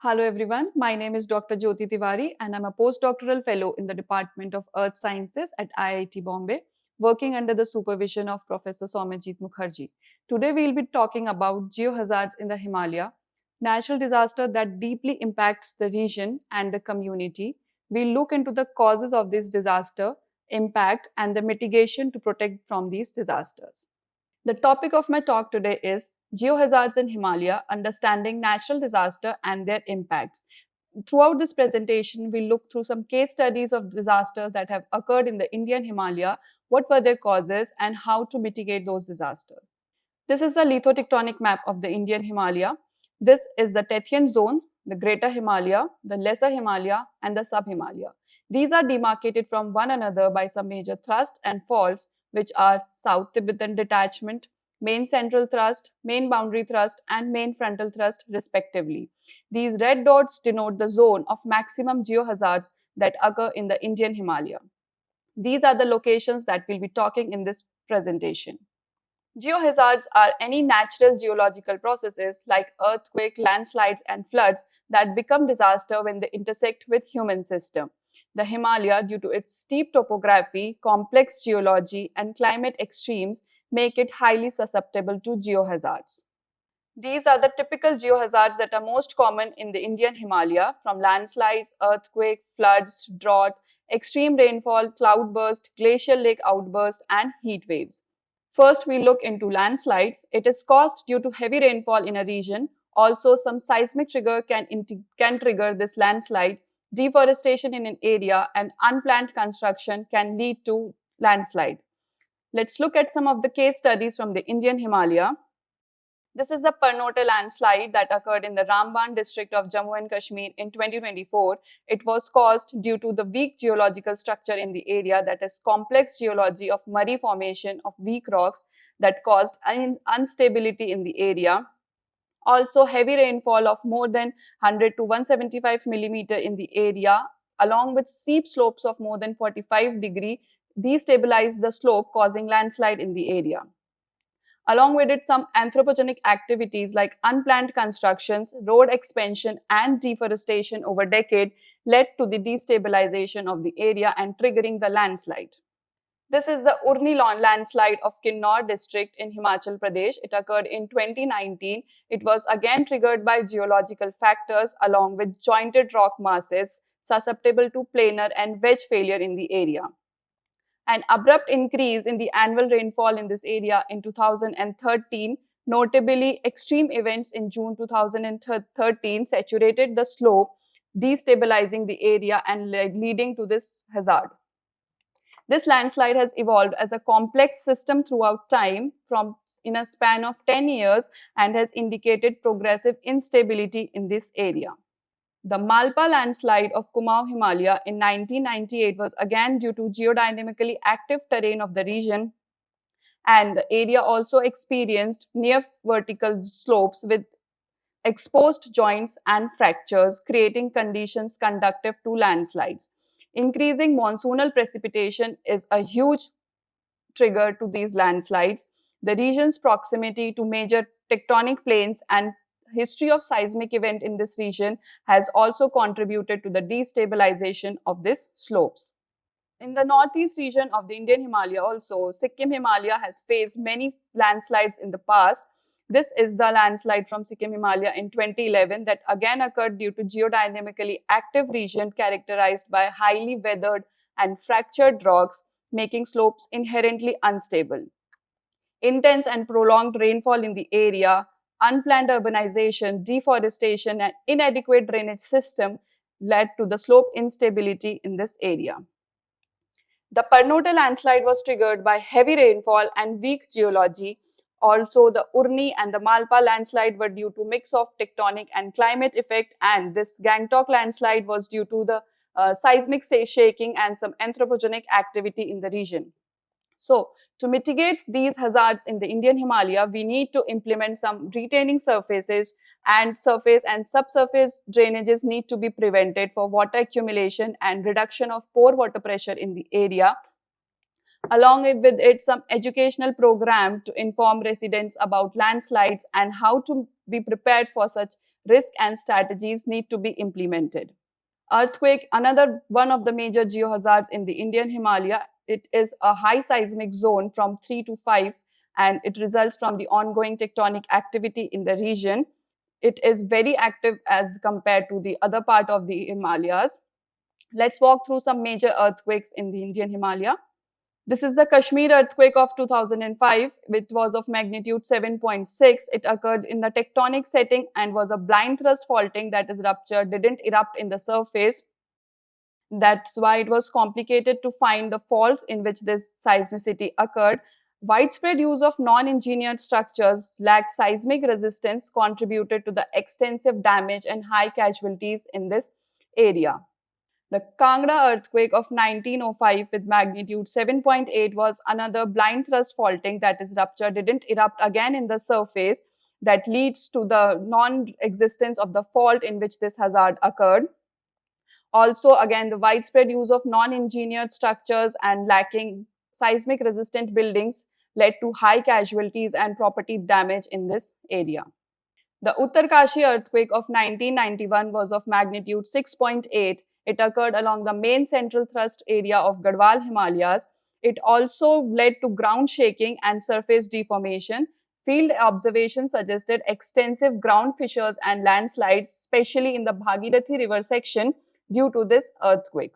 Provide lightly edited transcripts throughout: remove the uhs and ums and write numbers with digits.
Hello everyone, my name is Dr. Jyoti Tiwari and I'm a postdoctoral fellow in the Department of Earth Sciences at IIT Bombay, working under the supervision of Professor Soumyajit Mukherjee. Today we'll be talking about geohazards in the Himalaya, natural disaster that deeply impacts the region and the community. We'll look into the causes of this disaster, impact and the mitigation to protect from these disasters. The topic of my talk today is Geohazards in Himalaya, Understanding Natural Disaster and Their Impacts. Throughout this presentation, we'll look through some case studies of disasters that have occurred in the Indian Himalaya, what were their causes, and how to mitigate those disasters. This is the lithotectonic map of the Indian Himalaya. This is the Tethyan zone, the Greater Himalaya, the Lesser Himalaya, and the Sub-Himalaya. These are demarcated from one another by some major thrusts and faults, which are South Tibetan Detachment, Main Central Thrust, Main Boundary Thrust, and Main Frontal Thrust, respectively. These red dots denote the zone of maximum geohazards that occur in the Indian Himalaya. These are the locations that we'll be talking in this presentation. Geohazards are any natural geological processes like earthquake, landslides, and floods that become disaster when they intersect with human system. The Himalaya, due to its steep topography, complex geology, and climate extremes, make it highly susceptible to geohazards. These are the typical geohazards that are most common in the Indian Himalaya, from landslides, earthquake, floods, drought, extreme rainfall, cloudburst, glacial lake outburst, and heat waves. First, we look into landslides. It is caused due to heavy rainfall in a region. Also, some seismic trigger can trigger this landslide. Deforestation in an area and unplanned construction can lead to landslide. Let's look at some of the case studies from the Indian Himalaya. This is the Parnote landslide that occurred in the Ramban district of Jammu and Kashmir in 2024. It was caused due to the weak geological structure in the area, that is complex geology of muddy formation of weak rocks that caused instability in the area. Also, heavy rainfall of more than 100 to 175 millimeter in the area, along with steep slopes of more than 45 degree, destabilized the slope, causing landslide in the area. Along with it, some anthropogenic activities like unplanned constructions, road expansion, and deforestation over decades led to the destabilization of the area and triggering the landslide. This is the Urni landslide of Kinnaur district in Himachal Pradesh. It occurred in 2019. It was again triggered by geological factors along with jointed rock masses susceptible to planar and wedge failure in the area. An abrupt increase in the annual rainfall in this area in 2013, notably extreme events in June 2013, saturated the slope, destabilizing the area and leading to this hazard. This landslide has evolved as a complex system throughout time from in a span of 10 years and has indicated progressive instability in this area. The Malpa landslide of Kumaon Himalaya in 1998 was again due to geodynamically active terrain of the region, and the area also experienced near vertical slopes with exposed joints and fractures, creating conditions conducive to landslides. Increasing monsoonal precipitation is a huge trigger to these landslides. The region's proximity to major tectonic planes and history of seismic event in this region has also contributed to the destabilization of these slopes. In the northeast region of the Indian Himalaya also, Sikkim Himalaya has faced many landslides in the past. This is the landslide from Sikkim Himalaya in 2011 that again occurred due to geodynamically active region characterized by highly weathered and fractured rocks, making slopes inherently unstable. Intense and prolonged rainfall in the area, unplanned urbanization, deforestation, and inadequate drainage system led to the slope instability in this area. The Parnote landslide was triggered by heavy rainfall and weak geology. Also, the Urni and the Malpa landslide were due to mix of tectonic and climate effect, and this Gangtok landslide was due to the seismic shaking and some anthropogenic activity in the region. So, to mitigate these hazards in the Indian Himalaya, we need to implement some retaining surfaces, and surface and subsurface drainages need to be prevented for water accumulation and reduction of pore water pressure in the area. Along with it some educational program to inform residents about landslides and how to be prepared for such risk, and strategies need to be implemented. Earthquake, another one of the major geohazards in the Indian Himalaya. It is a high seismic zone from 3 to 5, and it results from the ongoing tectonic activity in the region. It is very active as compared to the other part of the Himalayas. Let's walk through some major earthquakes in the Indian Himalaya. This is the Kashmir earthquake of 2005, which was of magnitude 7.6. It occurred in the tectonic setting and was a blind thrust faulting that is ruptured, didn't erupt in the surface. That's why it was complicated to find the faults in which this seismicity occurred. Widespread use of non-engineered structures lacked seismic resistance, contributed to the extensive damage and high casualties in this area. The Kangra earthquake of 1905 with magnitude 7.8 was another blind thrust faulting that is ruptured, didn't erupt again in the surface, that leads to the non-existence of the fault in which this hazard occurred. Also, again, the widespread use of non-engineered structures and lacking seismic resistant buildings led to high casualties and property damage in this area. The Uttarkashi earthquake of 1991 was of magnitude 6.8. It occurred along the main central thrust area of Garhwal Himalayas. It also led to ground shaking and surface deformation. Field observations suggested extensive ground fissures and landslides, especially in the Bhagirathi River section, due to this earthquake.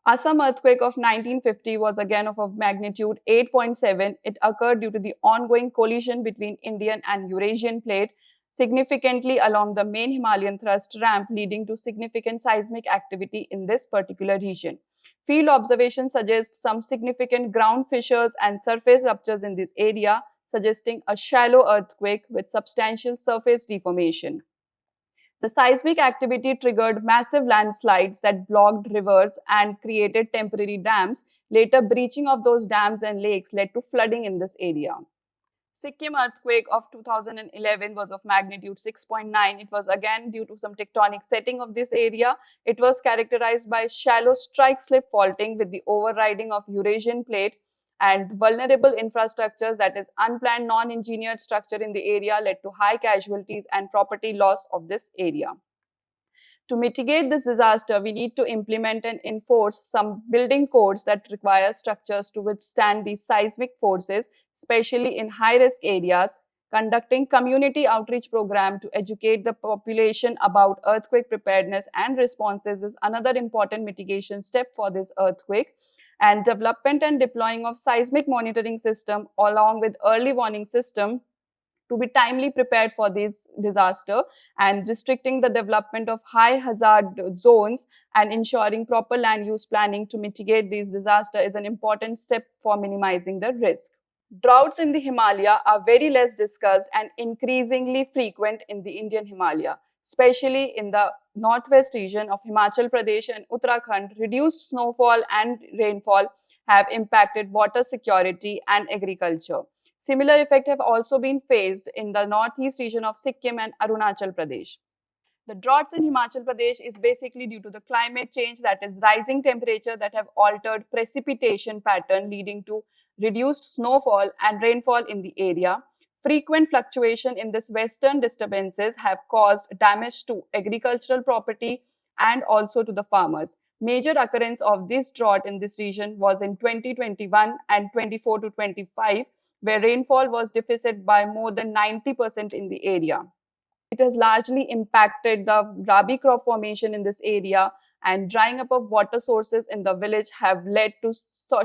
Assam earthquake of 1950 was again of magnitude 8.7. It occurred due to the ongoing collision between Indian and Eurasian plate, significantly along the main Himalayan thrust ramp, leading to significant seismic activity in this particular region. Field observations suggest some significant ground fissures and surface ruptures in this area, suggesting a shallow earthquake with substantial surface deformation. The seismic activity triggered massive landslides that blocked rivers and created temporary dams. Later, breaching of those dams and lakes led to flooding in this area. Sikkim earthquake of 2011 was of magnitude 6.9. It was again due to some tectonic setting of this area. It was characterized by shallow strike-slip faulting with the overriding of Eurasian plate, and vulnerable infrastructures, that is unplanned non-engineered structure in the area, led to high casualties and property loss of this area. To mitigate this disaster, we need to implement and enforce some building codes that require structures to withstand these seismic forces, especially in high-risk areas. Conducting community outreach program to educate the population about earthquake preparedness and responses is another important mitigation step for this earthquake. And development and deploying of seismic monitoring system along with early warning system to be timely prepared for this disaster, and restricting the development of high hazard zones and ensuring proper land use planning to mitigate these disasters is an important step for minimizing the risk. Droughts in the Himalaya are very less discussed and increasingly frequent in the Indian Himalaya, especially in the northwest region of Himachal Pradesh and Uttarakhand. Reduced snowfall and rainfall have impacted water security and agriculture. Similar effects have also been faced in the northeast region of Sikkim and Arunachal Pradesh. The droughts in Himachal Pradesh is basically due to the climate change, that is rising temperature that have altered precipitation pattern, leading to reduced snowfall and rainfall in the area. Frequent fluctuation in this western disturbances have caused damage to agricultural property and also to the farmers. Major occurrence of this drought in this region was in 2021 and 24 to 25, where rainfall was deficit by more than 90% in the area. It has largely impacted the rabi crop formation in this area, and drying up of water sources in the village have led to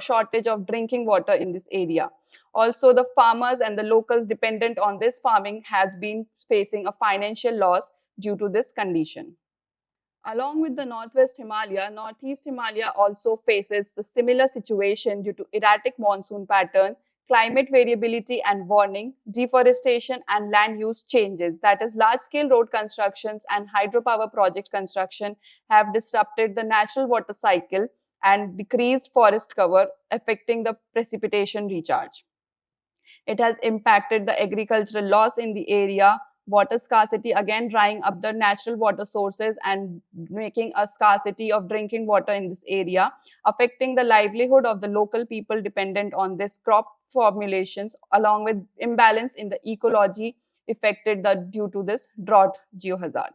shortage of drinking water in this area. Also, the farmers and the locals dependent on this farming has been facing a financial loss due to this condition. Along with the Northwest Himalaya, Northeast Himalaya also faces the similar situation due to erratic monsoon pattern, climate variability and warming, deforestation and land use changes. That is, large-scale road constructions and hydropower project construction have disrupted the natural water cycle and decreased forest cover, affecting the precipitation recharge. It has impacted the agricultural loss in the area. water scarcity, again drying up the natural water sources and making a scarcity of drinking water in this area, affecting the livelihood of the local people dependent on this crop formulations, along with imbalance in the ecology affected due to this drought geohazard.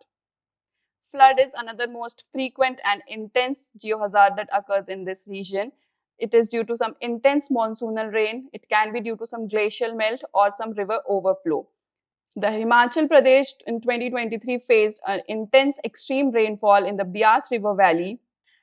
Flood is another most frequent and intense geohazard that occurs in this region. It is due to some intense monsoonal rain. It can be due to some glacial melt or some river overflow. The Himachal Pradesh in 2023 faced an intense extreme rainfall in the Beas River Valley,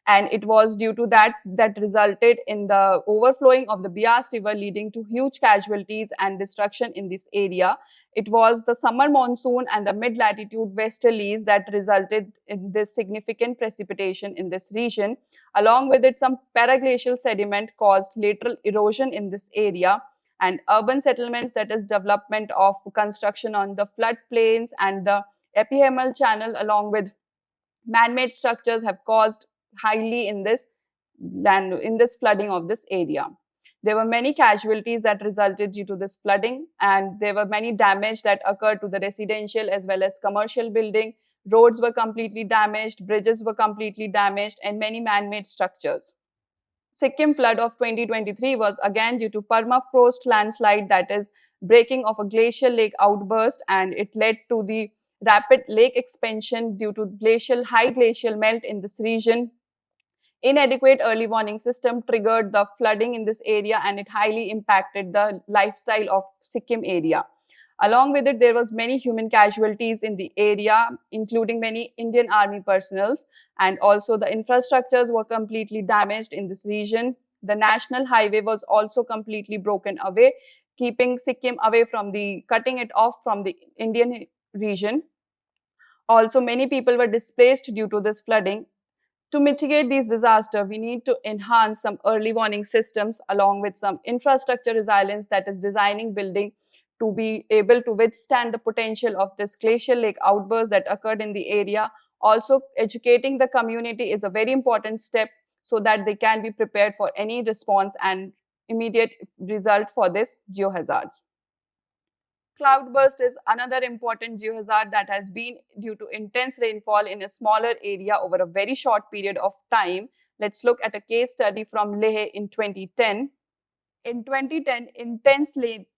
and it was due to that resulted in the overflowing of the Beas River, leading to huge casualties and destruction in this area. It was the summer monsoon and the mid-latitude westerlies that resulted in this significant precipitation in this region. Along with it, some paraglacial sediment caused lateral erosion in this area, and urban settlements, that is development of construction on the floodplains and the epihemal channel along with man-made structures, have caused highly in this land, in this flooding of this area. There were many casualties that resulted due to this flooding, and there were many damage that occurred to the residential as well as commercial building. Roads were completely damaged, bridges were completely damaged, and many man-made structures. Sikkim flood of 2023 was again due to permafrost landslide, that is breaking of a glacial lake outburst, and it led to the rapid lake expansion due to high glacial melt in this region. Inadequate early warning system triggered the flooding in this area, and it highly impacted the lifestyle of Sikkim area. Along with it, there was many human casualties in the area, including many Indian Army personnel, and also the infrastructures were completely damaged in this region. The national highway was also completely broken away, keeping Sikkim away from cutting it off from the Indian region. Also, many people were displaced due to this flooding. To mitigate these disasters, we need to enhance some early warning systems along with some infrastructure resilience, that is designing building to be able to withstand the potential of this glacial lake outburst that occurred in the area. Also, educating the community is a very important step so that they can be prepared for any response and immediate result for this geohazards. Cloudburst is another important geohazard that has been due to intense rainfall in a smaller area over a very short period of time. Let's look at a case study from Leh in 2010. In 2010,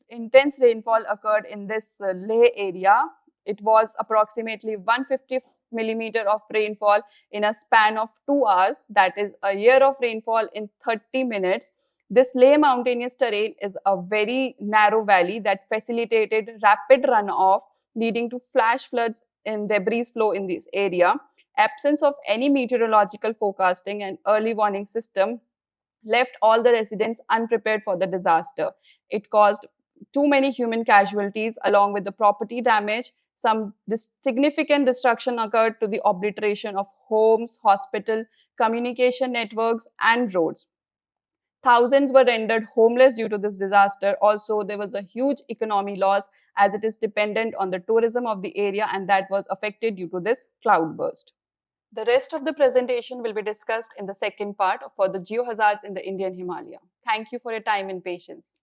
intense rainfall occurred in this Leh area. It was approximately 150 millimeter of rainfall in a span of 2 hours. That is a year of rainfall in 30 minutes. This Leh mountainous terrain is a very narrow valley that facilitated rapid runoff, leading to flash floods and debris flow in this area. Absence of any meteorological forecasting and early warning system left all the residents unprepared for the disaster. It caused too many human casualties along with the property damage. Some significant destruction occurred to the obliteration of homes, hospital, communication networks, and roads. Thousands were rendered homeless due to this disaster. Also, there was a huge economy loss as it is dependent on the tourism of the area, and that was affected due to this cloudburst. The rest of the presentation will be discussed in the second part for the geohazards in the Indian Himalaya. Thank you for your time and patience.